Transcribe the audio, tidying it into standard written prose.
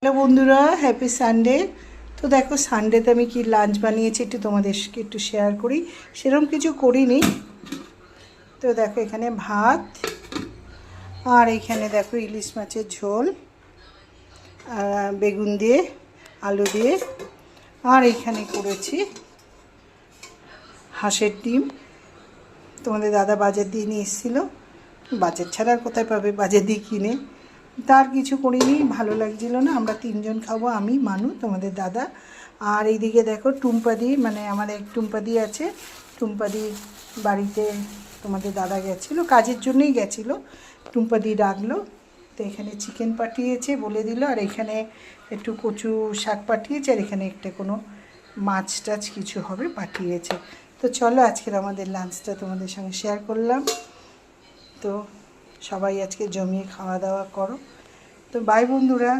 Hello বন্ধুরা, happy Sunday. তো দেখো সানডেতে আমি কি লাঞ্চ বানিয়েছি একটু তোমাদেরকে একটু শেয়ার করি। সেরকম কিছু করিনি। তো দেখো এখানে ভাত, আর এখানে দেখো ইলিশ মাছের ঝোল বেগুন দিয়ে আলু দিয়ে, আর এখানে করেছি হাঁসের ডিম। তোমাদের দাদা বাজার দিয়ে নিয়ে এসেছিলো। বাজার ছাড়া আর কোথায় পাবে, বাজার দিয়ে কিনে। তার কিছু করিনি, ভালো লাগছিল না। আমরা তিনজন খাবো, আমি, মানু, তোমাদের দাদা। আর এইদিকে দেখো টুম্পাদি, মানে আমাদের টুম্পাদি আছে। টুম্পাদি বাড়িতে তোমাদের দাদা গেছিলো, কাজের জন্যই গেছিলো। টুম্পাদি ডাকলো, তো এখানে চিকেন পাঠিয়েছে বলে দিল, আর এখানে একটু কচু শাক পাঠিয়েছে, আর এখানে একটা কোনো মাছ টাছ কিছু হবে পাঠিয়েছে। তো চলো আজকের আমাদের লাঞ্চটা তোমাদের সঙ্গে শেয়ার করলাম। তো সবাই আজকে জমিয়ে খাওয়া দাওয়া করো। তো বাই বন্ধুরা।